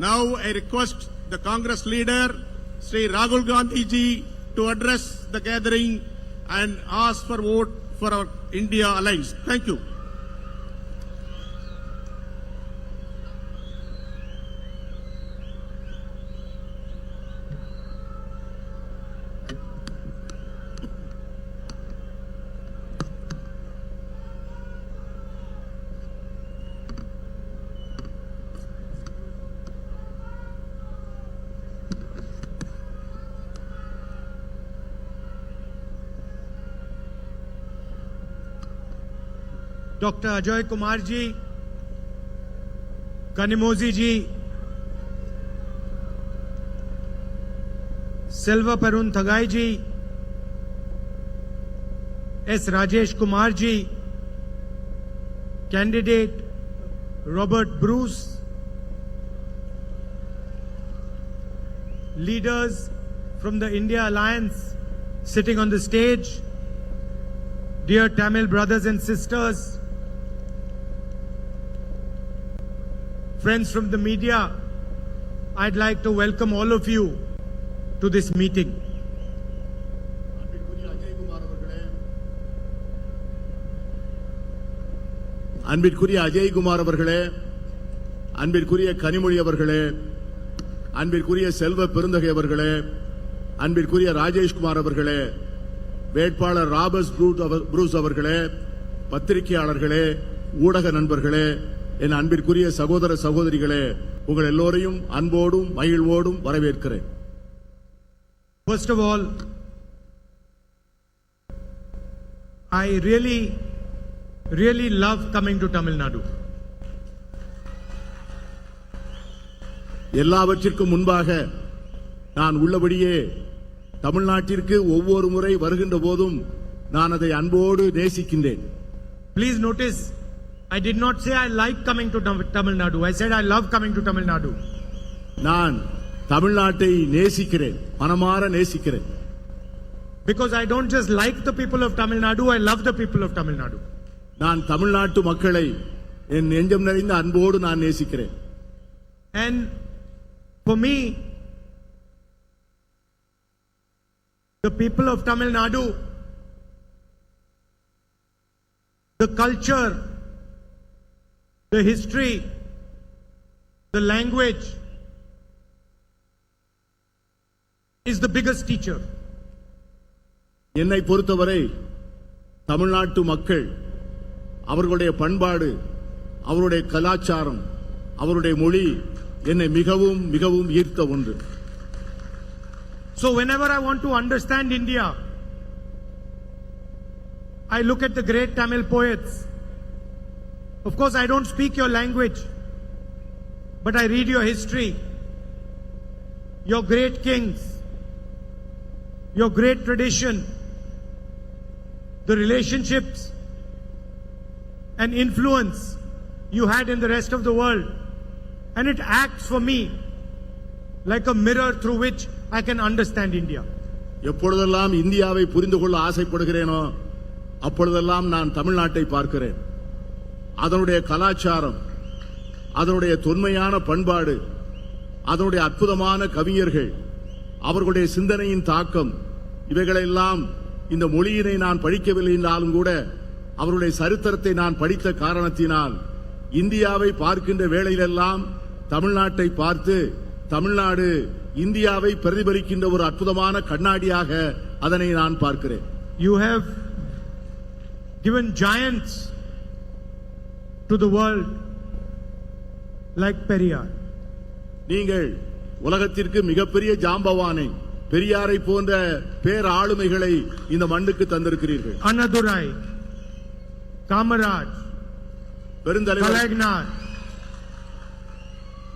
Now I request the Congress leader, Sri Rahul Gandhi ji, to address the gathering and ask for vote for our India alliance. Thank you. Dr. Ajoy Kumar ji, Kanimozi ji, Selva Perun Thagai ji, S. Rajesh Kumar ji, candidate Robert Bruce, leaders from the India Alliance sitting on the stage, dear Tamil brothers and sisters, friends from the media, I'd like to welcome all of you to this meeting. அன்பிற்குரிய அஜய் குமார் அவர்களே, அன்பிற்குரிய கனிமொழி அவர்களே, அன்பிற்குரிய செல்வ பெருந்தகை அவர்களே, அன்பிற்குரிய ராஜேஷ் குமார் அவர்களே, வேட்பாளர் Robert Bruce அவர்களே, பத்திரிகையாளர்களே, ஊடக நண்பர்களே, என் அன்பிற்குரிய சகோதர சகோதரிகளே, உங்கள் எல்லோரையும் அன்போடும் மகிழ்வோடும் வரவேற்கிறேன். First of all, I really love coming to Tamil Nadu. எல்லாவற்றிற்கும் முன்பாக நான் உள்ளபடியே தமிழ்நாட்டிற்கு ஒவ்வொரு முறை வருகின்ற போதும் நான் அதை அன்போடு நேசிக்கின்றேன். Please notice, I did not say I like coming to Tamil Nadu. I said I love coming to Tamil Nadu. நான் தமிழ்நாட்டை நேசிக்கிறேன், மனமார நேசிக்கிறேன். Because I don't just like the people of Tamil Nadu, I love the people of Tamil Nadu. நான் தமிழ்நாட்டு மக்களை என் நெஞ்சம் நிறைந்த அன்போடு நான் நேசிக்கிறேன். And for me, the people of Tamil Nadu, the culture, the history, the language is the biggest teacher. என்னை பொறுத்தவரை தமிழ்நாட்டு மக்கள், அவர்களுடைய பண்பாடு, அவருடைய கலாச்சாரம், அவருடைய மொழி என்னை மிகவும் மிகவும் ஈர்த்த ஒன்று. So whenever I want to understand India, I look at the great Tamil poets. Of course, I don't speak your language, but I read your history, your great kings, your great tradition, the relationships and influence you had in the rest of the world. And it acts for me like a mirror through which I can understand India. எப்பொழுதெல்லாம் இந்தியாவை புரிந்து கொள்ள ஆசைப்படுகிறேனோ அப்பொழுதெல்லாம் நான் தமிழ்நாட்டை பார்க்கிறேன். அதனுடைய கலாச்சாரம், அதனுடைய தொன்மையான பண்பாடு, அதனுடைய அற்புதமான கவிஞர்கள், அவர்களுடைய சிந்தனையின் தாக்கம், இவைகளெல்லாம் இந்த மொழியினை நான் படிக்கவில்லை என்றாலும் கூட அவருடைய சரித்திரத்தை நான் படித்த காரணத்தினால் இந்தியாவை பார்க்கின்ற வேளையிலெல்லாம் தமிழ்நாட்டை பார்த்து தமிழ்நாடு இந்தியாவை பிரதிபலிக்கின்ற ஒரு அற்புதமான கண்ணாடியாக அதனை நான் பார்க்கிறேன். You have given giants to the world like Periyar. நீங்கள் உலகத்திற்கு மிகப்பெரிய ஜாம்பவானை, பெரியாரை போன்ற பேர் ஆளுமைகளை இந்த மண்ணுக்கு தந்திருக்கிறீர்கள். Annadurai, Kamaraj,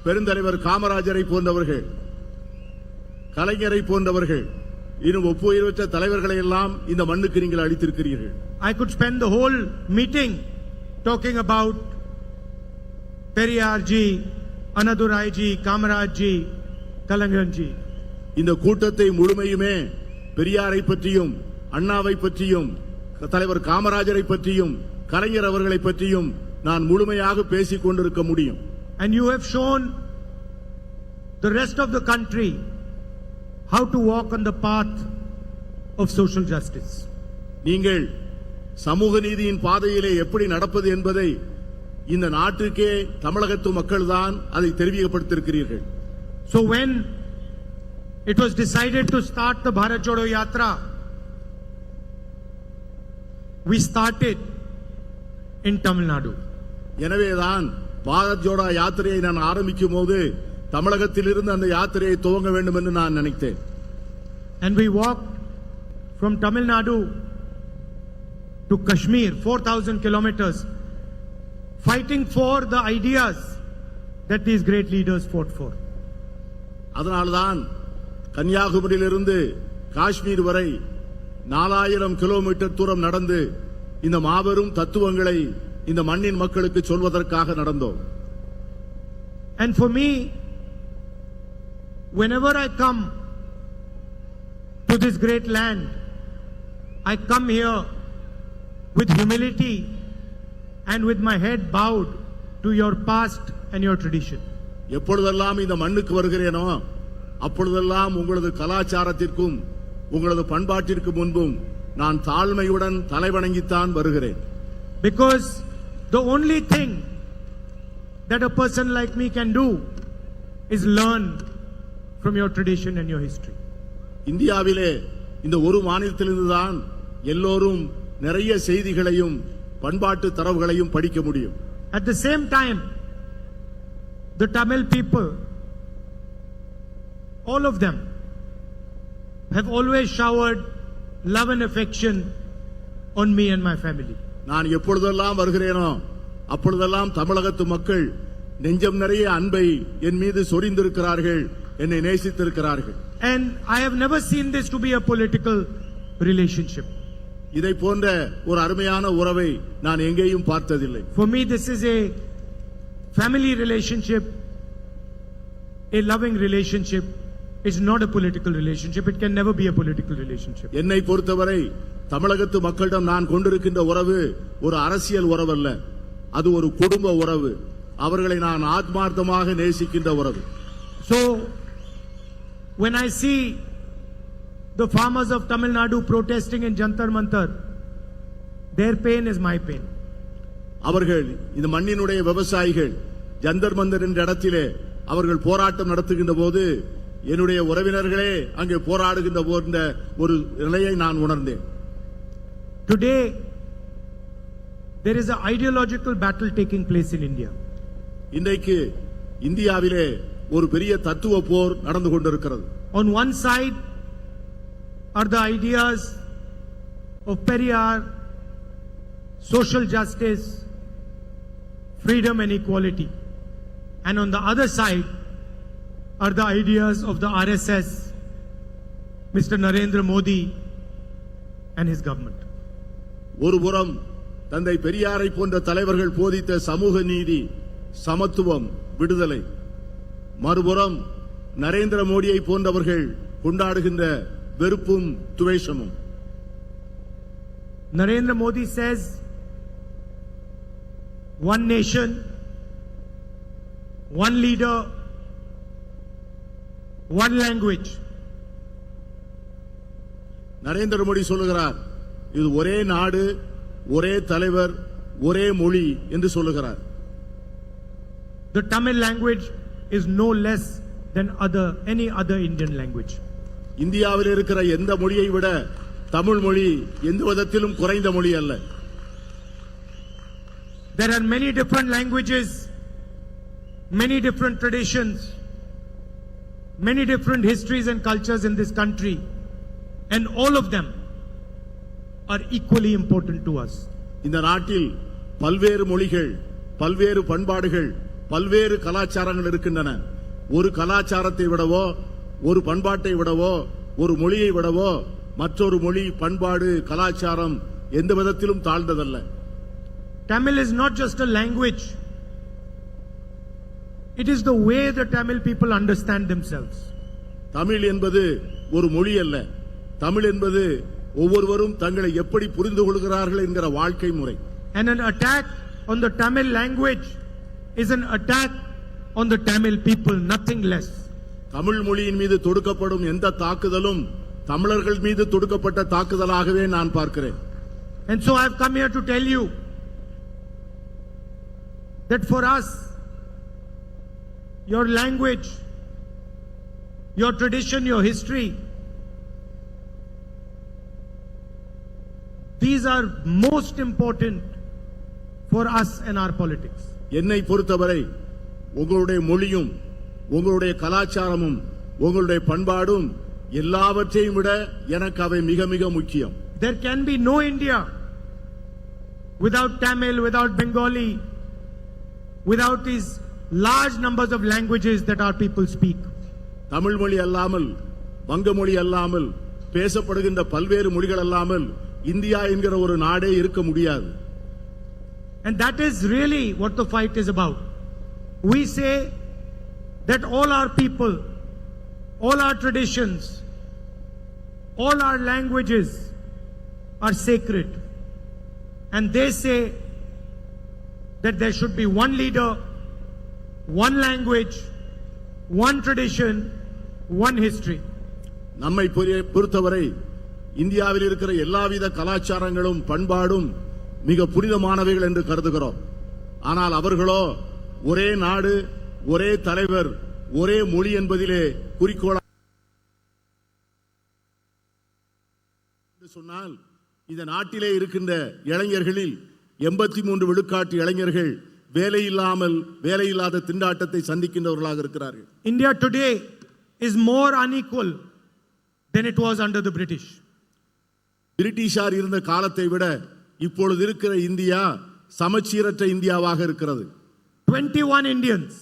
பெருந்தலைவர் காமராஜரை போன்றவர்கள், கலைஞரை போன்றவர்கள், இன்னும் ஒப்புயர்வற்ற தலைவர்களை எல்லாம் இந்த மண்ணுக்கு நீங்கள் அளித்திருக்கிறீர்கள். I could spend the whole meeting talking about Periyar ji, Annadurai ji, Kamaraj ji, Kalaignarji ji. இந்த கூட்டத்தை முழுமையுமே பெரியாரை பற்றியும், அண்ணாவை பற்றியும், தலைவர் காமராஜரை பற்றியும், கலைஞர் அவர்களை பற்றியும் நான் முழுமையாக பேசிக் கொண்டிருக்க முடியும். And you have shown the rest of the country how to walk on the path of social justice. நீங்கள் சமூக நீதியின் பாதையிலே எப்படி நடப்பது என்பதை இந்த நாட்டுக்கே தமிழகத்து மக்கள் தான் அதை தெரிவிக்கப்படுத்தியிருக்கிறீர்கள். So when it was decided to start the Bharat Jodo Yatra, we started in Tamil Nadu. எனவேதான் பாரத் ஜோடோ யாத்திரையை நான் ஆரம்பிக்கும் போது தமிழகத்திலிருந்து அந்த யாத்திரையை துவங்க வேண்டும் என்று நான் நினைத்தேன். And we walked from Tamil Nadu to Kashmir, 4,000 kilometers, fighting for the ideas that these great leaders fought for. அதனால்தான் கன்னியாகுமரியிலிருந்து காஷ்மீர் வரை 4000 கிலோமீட்டர் தூரம் நடந்து இந்த மாபெரும் தத்துவங்களை இந்த மண்ணின் மக்களுக்கு சொல்வதற்காக நடந்தோம். And for me, whenever I come to this great land, I come here with humility and with my head bowed to your past and your tradition. எப்பொழுதெல்லாம் இந்த மண்ணுக்கு வருகிறேனோ அப்பொழுதெல்லாம் உங்களது கலாச்சாரத்திற்கும் உங்களது பண்பாட்டிற்கு முன்பும் நான் தாழ்மையுடன் தலைவணங்கித்தான் வருகிறேன். Because the only thing that a person like me can do is learn from your tradition and your history. இந்தியாவிலே இந்த ஒரு மாநிலத்திலிருந்து தான் எல்லோரும் நிறைய செய்திகளையும் பண்பாட்டு தரவுகளையும் படிக்க முடியும். At the same time, the Tamil people, all of them, have always showered love and affection on me and my family. நான் எப்பொழுதெல்லாம் வருகிறேனோ அப்பொழுதெல்லாம் தமிழகத்து மக்கள் நெஞ்சம் நிறைய அன்பை என் மீது சொரிந்திருக்கிறார்கள், என்னை நேசித்திருக்கிறார்கள். And I have never seen this to be a political relationship. இதை போன்ற ஒரு அருமையான உறவை நான் எங்கேயும் பார்த்ததில்லை. For me, this is a family relationship, a loving relationship. It's not a political relationship. It can never be a political relationship. என்னை பொறுத்தவரை தமிழகத்து மக்களிடம் நான் கொண்டிருக்கின்ற உறவு ஒரு அரசியல் உறவல்ல, அது ஒரு குடும்ப உறவு. அவர்களை நான் ஆத்மார்த்தமாக நேசிக்கின்ற உறவு. So, when I see the farmers of Tamil Nadu protesting in Jantar Mantar, their pain is my pain. அவர்கள் இந்த மண்ணினுடைய விவசாயிகள் ஜந்தர் மந்தர் என்ற இடத்திலே அவர்கள் போராட்டம் நடத்துகின்ற போது என்னுடைய உறவினர்களே அங்கே போராடுகின்ற போன்ற ஒரு நிலையை நான் உணர்ந்தேன். Today, there is an ideological battle taking place in India. இன்றைக்கு இந்தியாவிலே ஒரு பெரிய தத்துவ போர் நடந்து கொண்டிருக்கிறது. On one side are the ideas of Periyar, social justice, freedom and equality. And on the other side are the ideas of the RSS, Mr. Narendra Modi and his government. ஒரு புறம் தந்தை பெரியாரை போன்ற தலைவர்கள் போதித்த சமூக நீதி, சமத்துவம், விடுதலை, மறுபுறம் நரேந்திர மோடியை போன்றவர்கள் கொண்டாடுகின்ற வெறுப்பும் துவேஷமும். Narendra Modi says, one nation, one leader, one language. Narendra Modi சொல்லுகிறார், இது ஒரே நாடு, ஒரே தலைவர், ஒரே மொழி என்று சொல்லுகிறார். The Tamil language is no less than any other Indian language. இந்தியாவில் இருக்கிற எந்த மொழியை விட தமிழ் மொழி எந்த விதத்திலும் குறைந்த மொழி அல்ல. There are many different languages, many different traditions, many different histories and cultures in this country, and all of them are equally important to us. இந்த நாட்டில் பல்வேறு மொழிகள், பல்வேறு பண்பாடுகள், பல்வேறு கலாச்சாரங்கள் இருக்கின்றன. ஒரு கலாச்சாரத்தை விடவோ, ஒரு பண்பாட்டை விடவோ, ஒரு மொழியை விடவோ மற்றொரு மொழி, பண்பாடு, கலாச்சாரம் எந்த விதத்திலும் தாழ்ந்ததல்ல. Tamil is not just a language. It is the way the Tamil people understand themselves. Tamil என்பது ஒரு மொழி அல்ல. தமிழ் என்பது ஒவ்வொருவரும் தங்களை எப்படி புரிந்து கொள்கிறார்கள் என்கிற வாழ்க்கை முறை. And an attack on the Tamil language is an attack on the Tamil people, nothing less. Tamil மொழியின் மீது தொடுக்கப்படும் எந்த தாக்குதலும் தமிழர்கள் மீது தொடுக்கப்பட்ட தாக்குதலாகவே நான் பார்க்கிறேன். And so I've come here to tell you that for us, your language, your tradition, your history, these are most important for us and our politics. என்னை பொறுத்தவரை உங்களுடைய மொழியும் உங்களுடைய கலாச்சாரமும் உங்களுடைய பண்பாடும் எல்லாவற்றையும் விட எனக்கு அவை மிக மிக முக்கியம். There can be no India without Tamil, without Bengali, without these large numbers of languages that our people speak. Tamil மொழி அல்லாமல், வங்க மொழி அல்லாமல், பேசப்படுகின்ற பல்வேறு மொழிகள் அல்லாமல் இந்தியா என்கிற ஒரு நாடே இருக்க முடியாது. And that is really what the fight is about. We say that all our people, all our traditions, all our languages are sacred. And they say that there should be one leader, one language, one tradition, one history. நம்மை பொறுத்தவரை இந்தியாவில் இருக்கிற எல்லாவித கலாச்சாரங்களும் பண்பாடும் மிக புனிதமானவைகள் என்று கருதுகிறோம். ஆனால் அவர்களோ ஒரே நாடு, ஒரே தலைவர், ஒரே மொழி என்பதிலே குறிக்கோள் சொன்னால் இந்த நாட்டிலே இருக்கின்ற இளைஞர்களில் 83 விழுக்காட்டு இளைஞர்கள் வேலையில்லாத திண்டாட்டத்தை சந்திக்கின்றவர்களாக இருக்கிறார்கள். India today is more unequal than it was under the British. பிரிட்டிஷார் இருந்த காலத்தை விட இப்பொழுது இருக்கிற இந்தியா சமச்சீரற்ற இந்தியாவாக இருக்கிறது. 21 Indians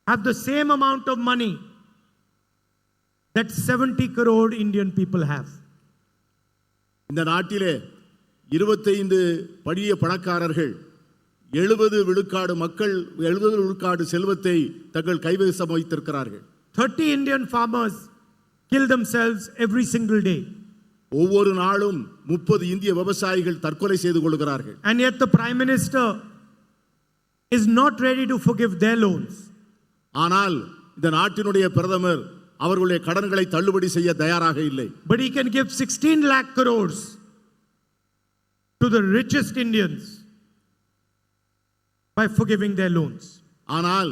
have the same amount of money that 70 crore Indian people have. இந்த நாட்டிலே 25 படிய பணக்காரர்கள் 70 விழுக்காடு மக்கள் 70 விழுக்காடு செல்வத்தை தங்கள் கைவசம் வைத்திருக்கிறார்கள். 30 Indian farmers kill themselves every single day. ஒவ்வொரு நாளும் 30 இந்திய விவசாயிகள் தற்கொலை செய்து கொள்கிறார்கள். And yet the Prime Minister is not ready to forgive their loans. ஆனால் இந்த நாட்டினுடைய பிரதமர் அவர்களுடைய கடன்களை தள்ளுபடி செய்ய தயாராக இல்லை. But he can give 16 lakh crores to the richest Indians by forgiving their loans. ஆனால்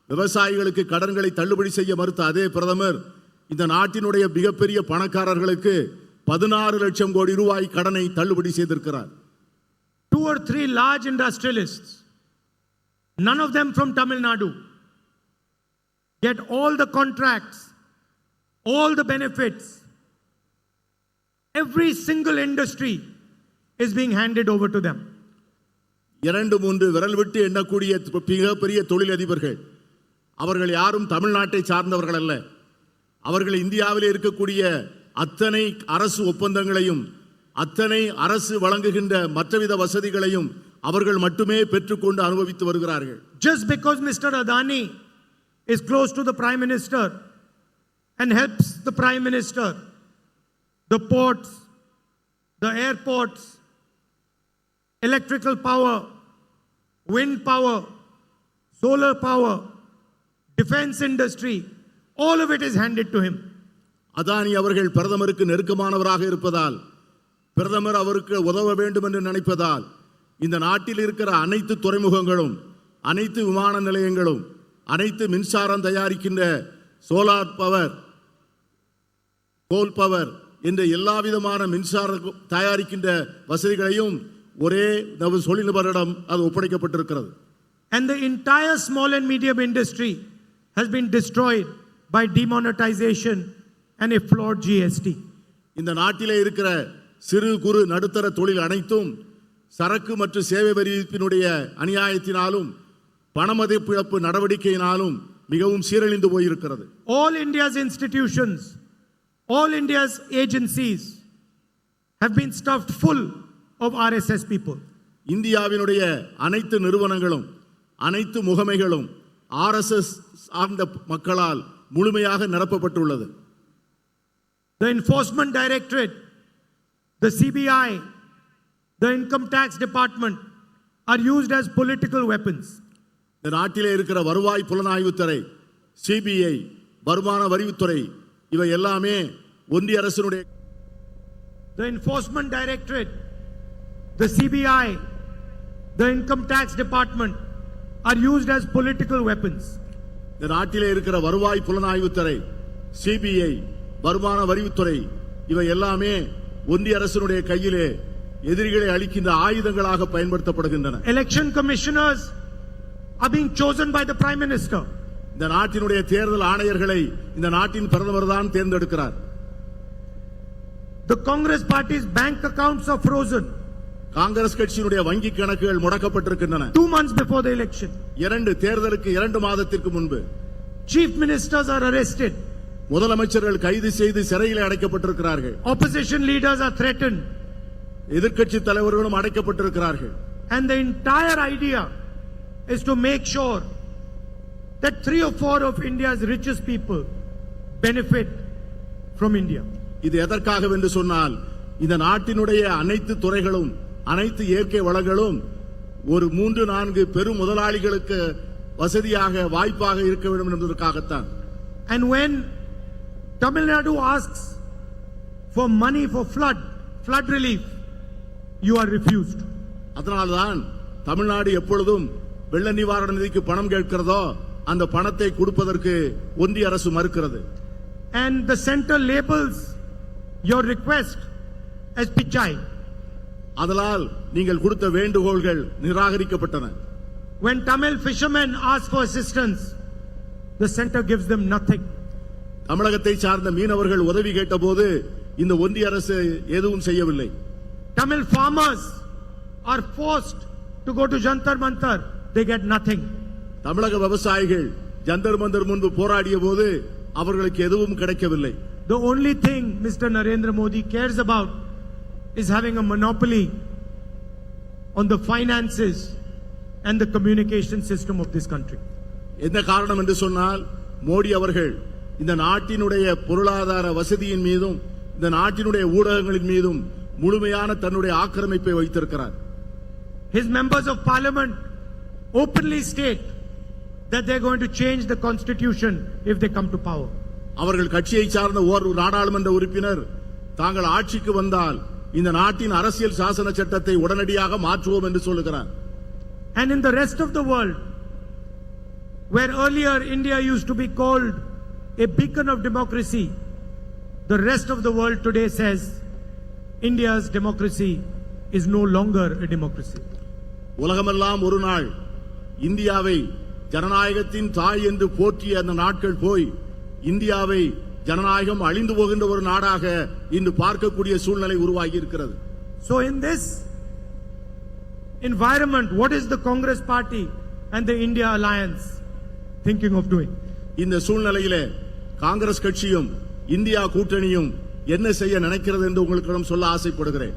விவசாயிகளுக்கு கடன்களை தள்ளுபடி செய்ய மறுத்த அதே பிரதமர் இந்த நாட்டினுடைய மிகப்பெரிய பணக்காரர்களுக்கு 16 லட்சம் கோடி ரூபாய் கடனை தள்ளுபடி செய்திருக்கிறார். 2 or 3 large industrialists, none of them from Tamil Nadu, get all the contracts, all the benefits. Every single industry is being handed over to them. 2-3 விரல் விட்டு எண்ணக்கூடிய மிகப்பெரிய தொழிலதிபர்கள் அவர்கள் யாரும் தமிழ்நாட்டை சார்ந்தவர்கள் அல்ல. அவர்கள் இந்தியாவில் இருக்கக்கூடிய அத்தனை அரசு ஒப்பந்தங்களையும் அத்தனை அரசு வழங்குகின்ற மற்றவித வசதிகளையும் அவர்கள் மட்டுமே பெற்றுக்கொண்டு அனுபவித்து வருகிறார்கள். Just because Mr. Adani is close to the Prime Minister and helps the Prime Minister, the ports, the airports, electrical power, wind power, solar power, defense industry, all of it is handed to him. Adani அவர்கள் பிரதமருக்கு நெருக்கமானவராக இருப்பதால், பிரதமர் அவருக்கு உதவ வேண்டும் என்று நினைப்பதால் இந்த நாட்டில் இருக்கிற அனைத்து துறைமுகங்களும், அனைத்து விமான நிலையங்களும், அனைத்து மின்சாரம் தயாரிக்கின்ற சோலார் பவர், கோல் பவர் என்ற எல்லா விதமான மின்சாரம் தயாரிக்கின்ற வசதிகளையும் ஒரே தொழில்நபரிடம் அது ஒப்படைக்கப்பட்டிருக்கிறது. And the entire small and medium industry has been destroyed by demonetization and a flawed GST. இந்த நாட்டிலே இருக்கிற சிறு குறு நடுத்தர தொழில் அனைத்தும் சரக்கு மற்றும் சேவை வரி விதிப்பினுடைய அநியாயத்தினாலும் பணமதிப்பிழப்பு நடவடிக்கையினாலும் மிகவும் சீரழிந்து போயிருக்கிறது. All India's institutions, all India's agencies have been stuffed full of RSS people. இந்தியாவினுடைய அனைத்து நிறுவனங்களும் அனைத்து முகமைகளும் RSS சார்ந்த மக்களால் முழுமையாக நிரப்பப்பட்டுள்ளது. The Enforcement Directorate, the CBI, the Income Tax Department are used as political weapons. இந்த நாட்டிலே இருக்கிற வருவாய் புலனாய்வுத்துறை, சிபிஐ, வருமான வரித்துறை இவை எல்லாமே ஒன்றிய அரசினுடைய The Enforcement Directorate, the CBI, the Income Tax Department are used as political weapons. இந்த நாட்டிலே இருக்கிற வருவாய் புலனாய்வுத்துறை, சிபிஐ, வருமான வரித்துறை இவை எல்லாமே ஒன்றிய அரசினுடைய கையிலே எதிரிகளை அழிக்கின்ற ஆயுதங்களாக பயன்படுத்தப்படுகின்றன. Election commissioners are being chosen by the Prime Minister. இந்த நாட்டினுடைய தேர்தல் ஆணையர்களை இந்த நாட்டின் பிரதமர் தான் தேர்ந்தெடுக்கிறார். The Congress party's bank accounts are frozen Congress கட்சியினுடைய வங்கி கணக்குகள் முடக்கப்பட்டிருக்கின்றன. 2 months before the election. தேர்தலுக்கு 2 மாதத்திற்கு முன்பு Chief ministers are arrested. முதலமைச்சர்கள் கைது செய்து சிறையில் அடைக்கப்பட்டிருக்கிறார்கள். Opposition leaders are threatened. எதிர்க்கட்சி தலைவர்களும் அடைக்கப்பட்டிருக்கிறார்கள். And the entire idea is to make sure that 3 or 4 of India's richest people benefit from India. இது எதற்காக என்று சொன்னால் இந்த நாட்டினுடைய அனைத்து துறைகளும் அனைத்து இயற்கை வளங்களும் ஒரு 3-4 பெரும் முதலாளிகளுக்கு வசதியாக வாய்ப்பாக இருக்க வேண்டும் என்பதற்காகத்தான். And when Tamil Nadu asks for money for flood relief, you are refused. அதனால்தான் தமிழ்நாடு எப்பொழுதும் வெள்ள நிவாரண நிதிக்கு பணம் கேட்கிறதோ அந்த பணத்தை கொடுப்பதற்கு ஒன்றிய அரசு மறுக்கிறது. And the center labels your request as pichai. அதனால் நீங்கள் கொடுத்த வேண்டுகோள்கள் நிராகரிக்கப்பட்டன. When Tamil fishermen ask for assistance, the center gives them nothing. தமிழகத்தை சார்ந்த மீனவர்கள் உதவி கேட்டபோது இந்த ஒன்றிய அரசு எதுவும் செய்யவில்லை. Tamil farmers are forced to go to Jantar Mantar, they get nothing. தமிழக விவசாயிகள் ஜந்தர் மந்தர் முன்பு போராடிய போது அவர்களுக்கு எதுவும் கிடைக்கவில்லை. The only thing Mr. Narendra Modi cares about is having a monopoly on the finances and the communication system of this country. என்ன காரணம் என்று சொன்னால் மோடி அவர்கள் இந்த நாட்டினுடைய பொருளாதார வசதியின் மீதும் இந்த நாட்டினுடைய ஊடகங்களின் மீதும் முழுமையான தன்னுடைய ஆக்கிரமிப்பை வைத்திருக்கிறார். His members of parliament openly state that they are going to change the constitution if they come to power. அவர்கள் கட்சியை சார்ந்த ஒரு நாடாளுமன்ற உறுப்பினர் தாங்கள் ஆட்சிக்கு வந்தால் இந்த நாட்டின் அரசியல் சாசன சட்டத்தை உடனடியாக மாற்றுவோம் என்று சொல்லுகிறார். And in the rest of the world, where earlier India used to be called a beacon of democracy, the rest of the world today says India's democracy is no longer a democracy. உலகமெல்லாம் ஒரு நாள் இந்தியாவை ஜனநாயகத்தின் தாய் என்று போற்றிய அந்த நாட்கள் போய் இந்தியாவை ஜனநாயகம் அழிந்து போகின்ற ஒரு நாடாக இன்று பார்க்கக்கூடிய சூழ்நிலை உருவாகி இருக்கிறது. So in this environment, what is the Congress party and the India alliance thinking of doing? இந்த சூழ்நிலையிலே காங்கிரஸ் கட்சியும் இந்தியா கூட்டணியும் என்ன செய்ய நினைக்கிறது என்று உங்களுக்கு சொல்ல ஆசைப்படுகிறேன்.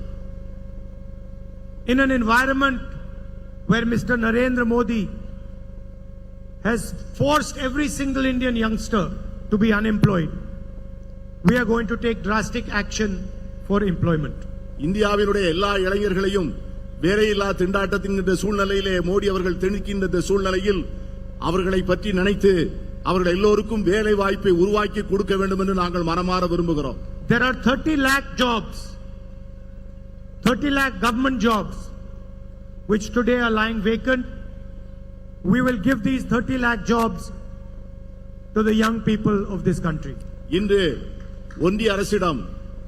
In an environment where Mr. Narendra Modi has forced every single Indian youngster to be unemployed, we are going to take drastic action for employment. இந்தியாவினுடைய எல்லா இளைஞர்களையும் வேலையில்லா திண்டாட்டத்தின் சூழ்நிலையிலே மோடி அவர்கள் திணிக்கின்ற சூழ்நிலையில் அவர்களை பற்றி நினைத்து அவர்கள் எல்லோருக்கும் வேலை வாய்ப்பை உருவாக்கி கொடுக்க வேண்டும் என்று நாங்கள் மனமாற விரும்புகிறோம். There are 30 lakh jobs, 30 lakh government jobs which today are lying vacant. We will give these 30 lakh jobs to the young people of this country. இன்று ஒன்றிய அரசிடம்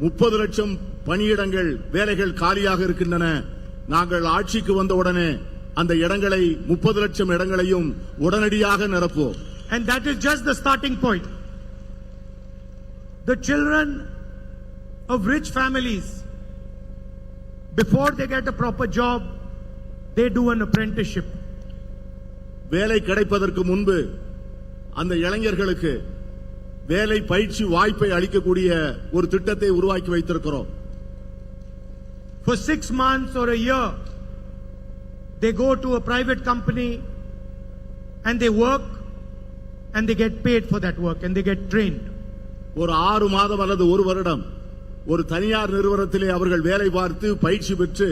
30 லட்சம் பணியிடங்கள் வேலைகள் காலியாக இருக்கின்றன. நாங்கள் ஆட்சிக்கு வந்தவுடனே அந்த இடங்களை 30 லட்சம் இடங்களையும் உடனடியாக நிரப்புவோம். And that is just the starting point. The children of rich families, before they get a proper job, they do an apprenticeship. வேலை கிடைப்பதற்கு முன்பு அந்த இளைஞர்களுக்கு வேலை பயிற்சி வாய்ப்பை அளிக்கக்கூடிய ஒரு திட்டத்தை உருவாக்கி வைத்திருக்கிறோம். For 6 months or a year, they go to a private company and they work and they get paid for that work and they get trained. ஒரு 6 மாதம் அல்லது ஒரு வருடம் ஒரு தனியார் நிறுவனத்திலே அவர்கள் வேலை பார்த்து பயிற்சி பெற்று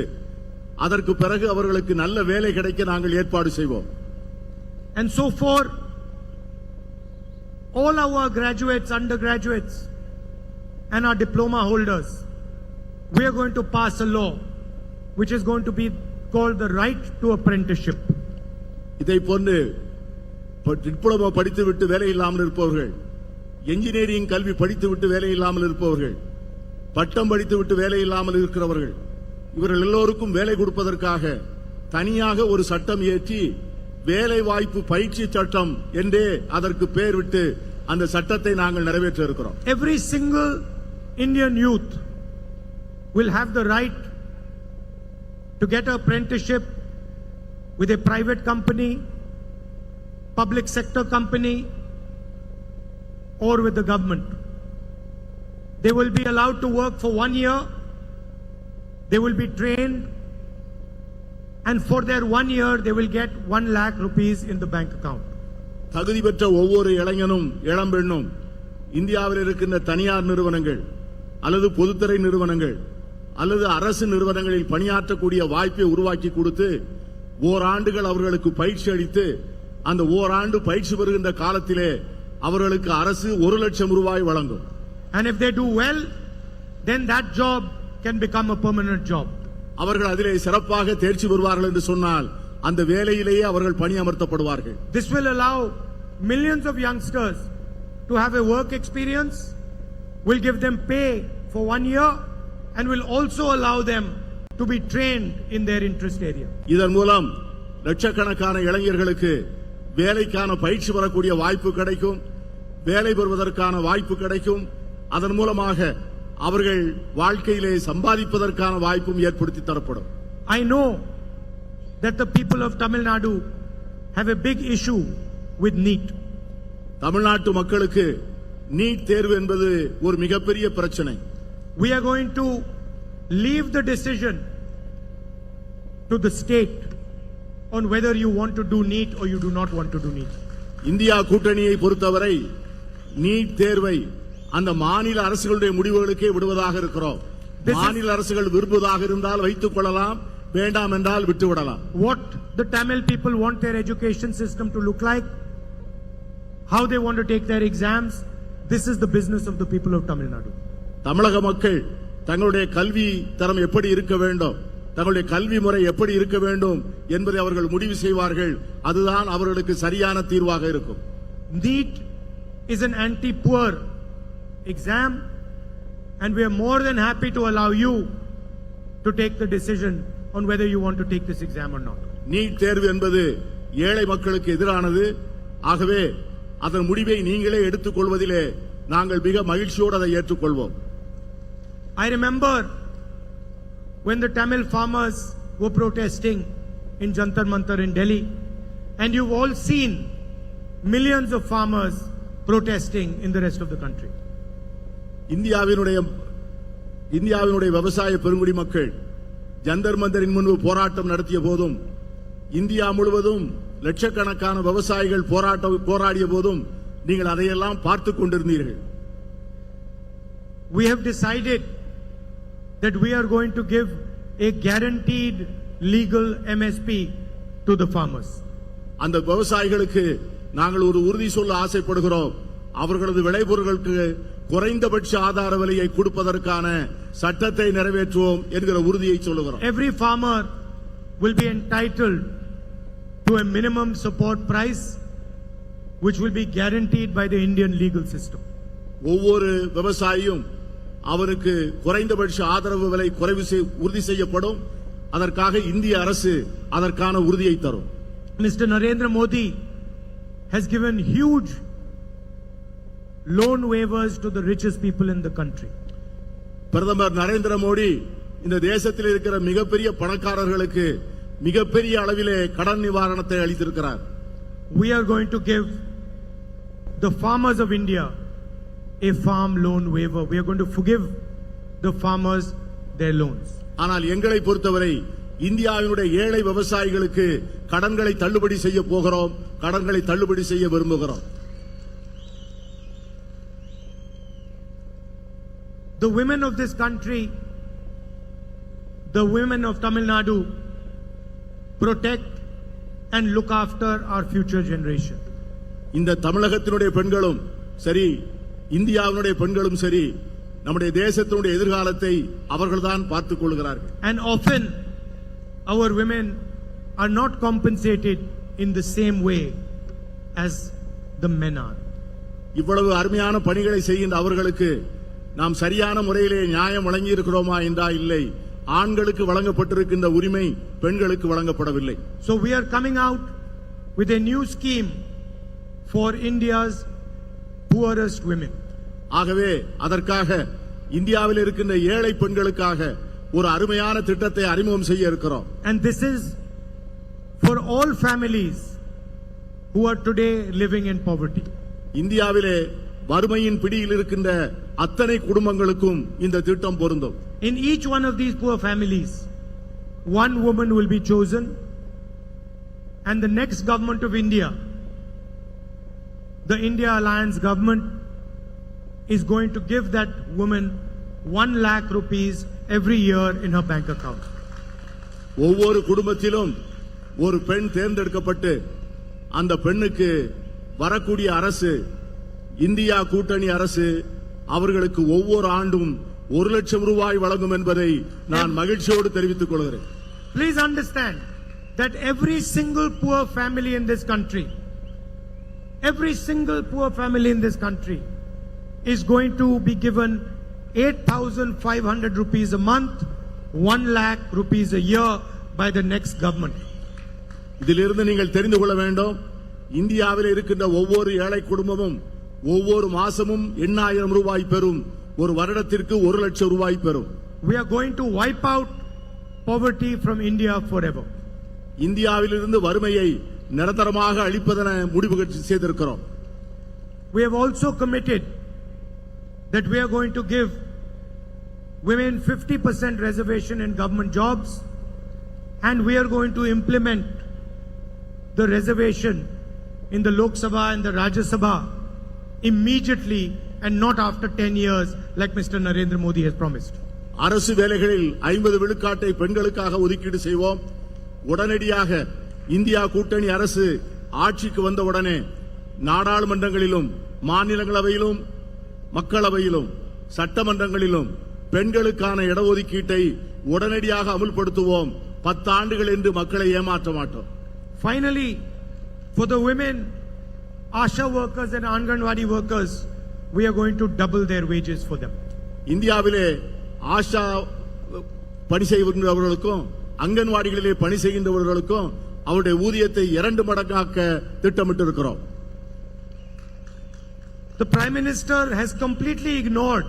அதற்கு பிறகு அவர்களுக்கு நல்ல வேலை கிடைக்க நாங்கள் ஏற்பாடு செய்வோம். And so for all our graduates, undergraduates, and our diploma holders, we are going to pass a law which is going to be called the right to apprenticeship. இதை போன்று டிப்ளமோ படித்துவிட்டு வேலை இல்லாமல் இருப்பவர்கள், என்ஜினியரிங் கல்வி படித்துவிட்டு வேலை இல்லாமல் இருப்பவர்கள், பட்டம் படித்துவிட்டு வேலை இல்லாமல் இருக்கிறவர்கள், இவர்கள் எல்லோருக்கும் வேலை கொடுப்பதற்காக தனியாக ஒரு சட்டம் இயற்றி வேலை வாய்ப்பு பயிற்சி சட்டம் என்றே அதற்கு பெயர் விட்டு அந்த சட்டத்தை நாங்கள் நிறைவேற்ற இருக்கிறோம். Every single Indian youth will have the right to get an apprenticeship with a private company, public sector company, or with the government. They will be allowed to work for 1 year. They will be trained, and for their 1 year they will get 1 lakh rupees in the bank account. தகுதி பெற்ற ஒவ்வொரு இளைஞனும் இளம்பெண்ணும் இந்தியாவில் இருக்கின்ற தனியார் நிறுவனங்கள் அல்லது பொதுத்துறை நிறுவனங்கள் அல்லது அரசு நிறுவனங்களில் பணியாற்றக்கூடிய வாய்ப்பை உருவாக்கி கொடுத்து ஓராண்டுகள் அவர்களுக்கு பயிற்சி அளித்து அந்த ஓராண்டு பயிற்சி பெறுகின்ற காலத்திலே அவர்களுக்கு அரசு 1 லட்சம் ரூபாய் வழங்கும். And if they do well, then that job can become a permanent job. அவர்கள் அதிலே சிறப்பாக தேர்ச்சி பெறுவார்கள் என்று சொன்னால் அந்த வேலையிலேயே அவர்கள் பணியமர்த்தப்படுவார்கள். This will allow millions of youngsters to have a work experience, will give them pay for 1 year, and will also allow them to be trained in their interest area. இதன் மூலம் லட்சக்கணக்கான இளைஞர்களுக்கு வேலைக்கான பயிற்சி பெறக்கூடிய வாய்ப்பு கிடைக்கும், வேலை பெறுவதற்கான வாய்ப்பு கிடைக்கும். அதன் மூலமாக அவர்கள் வாழ்க்கையிலே சம்பாதிப்பதற்கான வாய்ப்பும் ஏற்படுத்தி தரப்படும். I know that the people of Tamil Nadu have a big issue with NEET. தமிழ்நாட்டு மக்களுக்கு நீட் தேர்வு என்பது ஒரு மிகப்பெரிய பிரச்சனை. We are going to leave the decision to the state on whether you want to do NEET or you do not want to do NEET. India கூட்டணியை பொறுத்தவரை NEET தேர்வை அந்த மாநில அரசுகளுடைய முடிவுகளுக்கே விடுவதாக இருக்கிறோம். மாநில அரசுகள் விரும்புவதாக இருந்தால் வைத்துக் கொள்ளலாம், வேண்டாம் என்றால் விட்டுவிடலாம். What the Tamil people want their education system to look like, how they want to take their exams, this is the business of the people of Tamil Nadu. தமிழக மக்கள் தங்களுடைய கல்வி தரம் எப்படி இருக்க வேண்டும், தங்களுடைய கல்வி முறை எப்படி இருக்க வேண்டும் என்பதை அவர்கள் முடிவு செய்வார்கள். அதுதான் அவர்களுக்கு சரியான தீர்வாக இருக்கும். NEET is an anti-poor exam, and we are more than happy to allow you to take the decision on whether you want to take this exam or not. NEET தேர்வு என்பது ஏழை மக்களுக்கு எதிரானது. ஆகவே அதன் முடிவை நீங்களே எடுத்துக் கொள்வதிலே நாங்கள் மிக மகிழ்ச்சியோடு அதை ஏற்றுக்கொள்வோம். I remember when the Tamil farmers were protesting in Jantar Mantar in Delhi, and you've all seen millions of farmers protesting in the rest of the country. இந்தியாவினுடைய விவசாய பெருங்குடி மக்கள் ஜந்தர் மந்தரின் முன்பு போராட்டம் நடத்திய போதும், இந்தியா முழுவதும் லட்சக்கணக்கான விவசாயிகள் போராடிய போதும் நீங்கள் அதையெல்லாம் பார்த்துக் கொண்டிருந்தீர்கள். We have decided that we are going to give a guaranteed legal MSP to the farmers. அந்த விவசாயிகளுக்கு நாங்கள் ஒரு உறுதி சொல்ல ஆசைப்படுகிறோம். அவர்களது விளைபொருட்களுக்கு குறைந்தபட்ச ஆதார விலையை கொடுப்பதற்கான சட்டத்தை நிறைவேற்றுவோம் என்கிற உறுதியை சொல்லுகிறோம். Every farmer will be entitled to a minimum support price which will be guaranteed by the Indian legal system. ஒவ்வொரு விவசாயியும் அவருக்கு குறைந்தபட்ச ஆதரவு விலை உறுதி செய்யப்படும். அதற்காக இந்திய அரசு அதற்கான உறுதியை தரும். Mr. Narendra Modi has given huge loan waivers to the richest people in the country. பிரதமர் நரேந்திர மோடி இந்த தேசத்தில் இருக்கிற மிகப்பெரிய பணக்காரர்களுக்கு மிகப்பெரிய அளவிலே கடன் நிவாரணத்தை அளித்திருக்கிறார். We are going to give the farmers of India a farm loan waiver. We are going to forgive the farmers their loans. ஆனால் எங்களை பொறுத்தவரை இந்தியாவினுடைய ஏழை விவசாயிகளுக்கு கடன்களை தள்ளுபடி செய்ய போகிறோம், கடன்களை தள்ளுபடி செய்ய விரும்புகிறோம். The women of this country, the women of Tamil Nadu, protect and look after our future generation. இந்த தமிழகத்தினுடைய பெண்களும் சரி, இந்தியாவினுடைய பெண்களும் சரி, நம்முடைய தேசத்தினுடைய எதிர்காலத்தை அவர்கள்தான் பார்த்துக் கொள்கிறார்கள். And often our women are not compensated in the same way as the men are. இவ்வளவு அருமையான பணிகளை செய்கின்ற அவர்களுக்கு நாம் சரியான முறையிலே நியாயம் வழங்கி இருக்கிறோமா என்றா இல்லை. ஆண்களுக்கு வழங்கப்பட்டிருக்கின்ற உரிமை பெண்களுக்கு வழங்கப்படவில்லை. So we are coming out with a new scheme for India's poorest women. ஆகவே அதற்காக இந்தியாவில் இருக்கின்ற ஏழை பெண்களுக்காக ஒரு அருமையான திட்டத்தை அறிமுகம் செய்ய இருக்கிறோம். And this is for all families who are today living in poverty. இந்தியாவிலே வறுமையின் பிடியில் இருக்கின்ற அத்தனை குடும்பங்களுக்கும் இந்த திட்டம் பொருந்தும். In each one of these poor families, one woman will be chosen, and the next government of India, the India Alliance government, is going to give that woman 1 lakh rupees every year in her bank account. ஒவ்வொரு குடும்பத்திலும் ஒரு பெண் தேர்ந்தெடுக்கப்பட்டு அந்த பெண்ணுக்கு வரக்கூடிய அரசு, India கூட்டணி அரசு, அவர்களுக்கு ஒவ்வொரு ஆண்டும் 1 லட்சம் ரூபாய் வழங்கும் என்பதை நான் மகிழ்ச்சியோடு தெரிவித்துக் கொள்கிறேன். Please understand that every single poor family in this country, every single poor family in this country is going to be given 8,500 rupees a month, 1 lakh rupees a year by the next government. இதிலிருந்து நீங்கள் தெரிந்து கொள்ள வேண்டும், இந்தியாவில் இருக்கின்ற ஒவ்வொரு ஏழை குடும்பமும் ஒவ்வொரு மாசமும் 8,000 ரூபாய் பெறும். ஒரு வருடத்திற்கு 1 லட்சம் ரூபாய் பெறும். We are going to wipe out poverty from India forever. இந்தியாவிலிருந்து வறுமையை நிரந்தரமாக அழிப்பதென முடிவு செய்திருக்கிறோம். We have also committed that we are going to give women 50% reservation in government jobs, and we are going to implement the reservation in the Lok Sabha and the Rajya Sabha immediately and not after 10 years like Mr. Narendra Modi has promised. அரசு வேலைகளில் 50 விழுக்காட்டை பெண்களுக்காக ஒதுக்கீடு செய்வோம். உடனடியாக India கூட்டணி அரசு ஆட்சிக்கு வந்தவுடனே நாடாளுமன்றங்களிலும் மாநிலங்களவையிலும் மக்களவையிலும் சட்டமன்றங்களிலும் பெண்களுக்கான இடஒதுக்கீட்டை உடனடியாக அமுல்படுத்துவோம். 10 ஆண்டுகள் என்று மக்களை ஏமாற்ற மாட்டோம். Finally, for the women, ASHA workers and Anganwadi workers, we are going to double their wages for them. இந்தியாவிலே ஆஷா பணி செய்கின்றவர்களுக்கும் அங்கன்வாடிகளிலே பணி செய்கின்றவர்களுக்கும் அவருடைய ஊதியத்தை 2 மடங்காக்க திட்டமிட்டிருக்கிறோம். The Prime Minister has completely ignored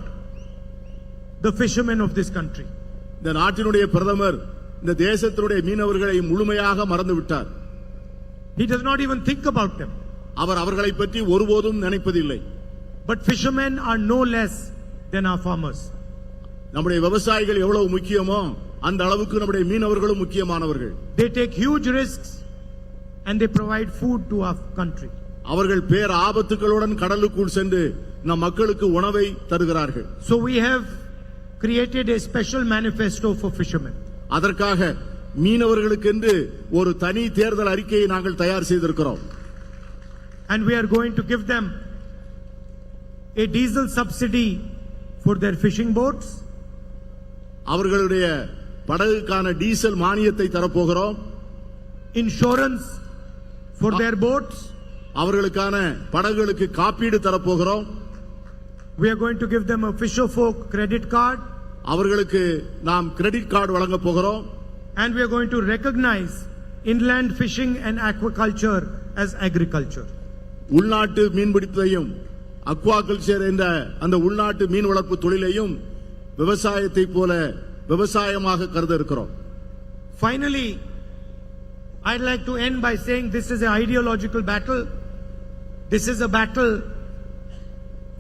the fishermen of this country. இந்த நாட்டினுடைய பிரதமர் இந்த தேசத்தினுடைய மீனவர்களை முழுமையாக மறந்துவிட்டார். He does not even think about them. அவர் அவர்களை பற்றி ஒருபோதும் நினைப்பதில்லை. But fishermen are no less than our farmers. நம்முடைய விவசாயிகள் எவ்வளவு முக்கியமோ அந்த அளவுக்கு நம்முடைய மீனவர்களும் முக்கியமானவர்கள். They take huge risks and they provide food to our country. அவர்கள் பேர் ஆபத்துகளுடன் கடலுக்குள் சென்று நம் மக்களுக்கு உணவை தருகிறார்கள். So we have created a special manifesto for fishermen. அதற்காக மீனவர்களுக்கென்று ஒரு தனி தேர்தல் அறிக்கையை நாங்கள் தயார் செய்திருக்கிறோம். And we are going to give them a diesel subsidy for their fishing boats. அவர்களுடைய படகுக்கான டீசல் மானியத்தை தரப்போகிறோம். Insurance for their boats. அவர்களுக்கான படகுகளுக்கு காப்பீடு தரப்போகிறோம். We are going to give them a fisher folk credit card. அவர்களுக்கு நாம் கிரெடிட் கார்டு வழங்க போகிறோம். And we are going to recognize inland fishing and aquaculture as agriculture. உள்நாட்டு மீன்பிடிப்பதையும் aquaculture என்ற அந்த உள்நாட்டு மீன் வளர்ப்பு தொழிலையும் விவசாயத்தை போல விவசாயமாக கருத இருக்கிறோம். Finally, I'd like to end by saying this is an ideological battle. This is a battle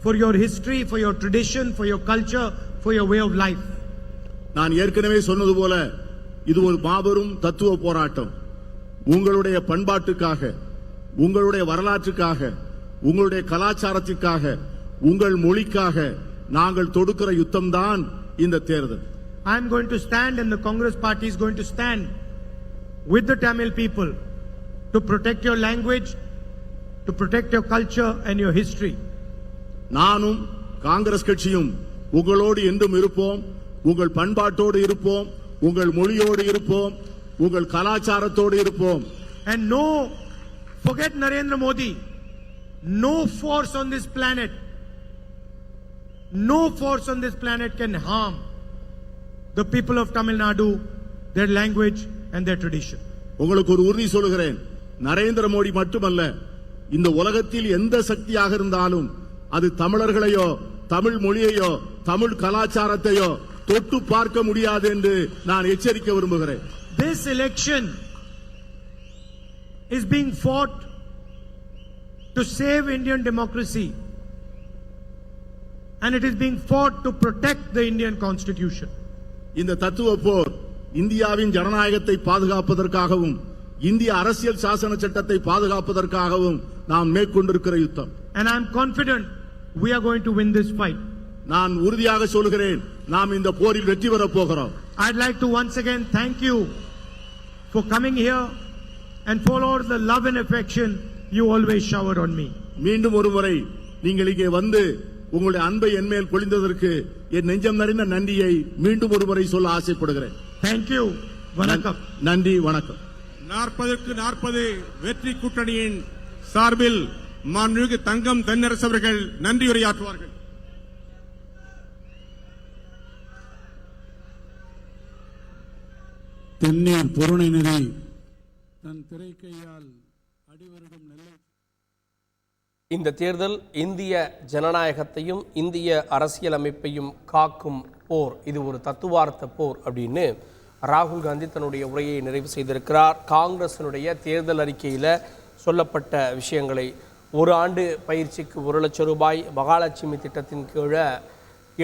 for your history, for your tradition, for your culture, for your way of life. நான் ஏற்கனவே சொன்னது போல இது ஒரு மாபெரும் தத்துவ போராட்டம். உங்களுடைய பண்பாட்டுக்காக, உங்களுடைய வரலாற்றுக்காக, உங்களுடைய கலாச்சாரத்திற்காக, உங்கள் மொழிக்காக நாங்கள் தொடுக்கிற யுத்தம் தான் இந்த தேர்தல். I am going to stand and the Congress party is going to stand with the Tamil people to protect your language, to protect your culture and your history. நானும் காங்கிரஸ் கட்சியும் உங்களோடு என்றும் இருப்போம். உங்கள் பண்பாட்டோடு இருப்போம், உங்கள் மொழியோடு இருப்போம், உங்கள் கலாச்சாரத்தோடு இருப்போம். And no, forget Narendra Modi. No force on this planet, no force on this planet can harm the people of Tamil Nadu, their language and their tradition. உங்களுக்கு ஒரு உறுதி சொல்கிறேன், நரேந்திர மோடி மட்டுமல்ல, இந்த உலகத்தில் எந்த சக்தியாக இருந்தாலும் அது தமிழர்களையோ தமிழ் மொழியையோ தமிழ் கலாச்சாரத்தையோ தொட்டு பார்க்க முடியாது என்று நான் எச்சரிக்க விரும்புகிறேன். This election is being fought to save Indian democracy, and it is being fought to protect the Indian Constitution. இந்த தத்துவ போர் இந்தியாவின் ஜனநாயகத்தை பாதுகாப்பதற்காகவும் இந்திய அரசியல் சாசன சட்டத்தை பாதுகாப்பதற்காகவும் நாம் மேற்கொண்டிருக்கிற யுத்தம். And I am confident we are going to win this fight. நான் உறுதியாக சொல்கிறேன், நாம் இந்த போரில் வெற்றி பெறப் போகிறோம். I'd like to once again thank you for coming here and for all the love and affection you always shower on me. மீண்டும் ஒருமுறை நீங்கள் இங்கே வந்து உங்களுடைய அன்பை என்மேல் பொழிந்ததற்கு என் நெஞ்சம் நிறைந்த நன்றியை மீண்டும் ஒருமுறை சொல்ல ஆசைப்படுகிறேன். Thank you. வணக்கம். நன்றி, வணக்கம். 40க்கு 40 வெற்றி கூட்டணியின் சார்பில் மாண்புமிகு தங்கம் தென்னரசு அவர்கள் நன்றி உரையாற்றுவார்கள். தென்னீர் பொருணை நெறி தன் திரைக்கையால் அடிவருடும் நெல்லை. இந்த தேர்தல் இந்திய ஜனநாயகத்தையும் இந்திய அரசியலமைப்பையும் காக்கும் போர். இது ஒரு தத்துவார்த்த போர் அப்படின்னு ராகுல் காந்தி தன்னுடைய உரையை நிறைவு செய்திருக்கிறார். காங்கிரசினுடைய தேர்தல் அறிக்கையில் சொல்லப்பட்ட விஷயங்களை, ஒரு ஆண்டு பயிற்சிக்கு 1 லட்சம் ரூபாய், மகாலட்சுமி திட்டத்தின் கீழே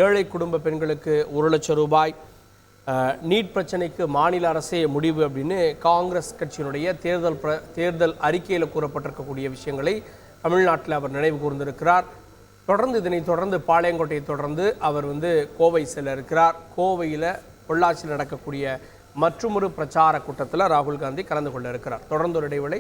ஏழை குடும்ப பெண்களுக்கு 1 லட்சம் ரூபாய், நீட் பிரச்சனைக்கு மாநில அரசே முடிவு அப்படின்னு காங்கிரஸ் கட்சியினுடைய தேர்தல் அறிக்கையில் கூறப்பட்டிருக்கக்கூடிய விஷயங்களை தமிழ்நாட்டில் அவர் நினைவு கூர்ந்திருக்கிறார். இதனைத் தொடர்ந்து பாளையங்கோட்டையை தொடர்ந்து அவர் கோவை செல்ல இருக்கிறார். கோவையில் பொள்ளாச்சியில் நடக்கக்கூடிய மற்றொரு பிரச்சார கூட்டத்தில் ராகுல் காந்தி கலந்து கொள்ள இருக்கிறார். தொடர்ந்து ஒரு இடைவேளை.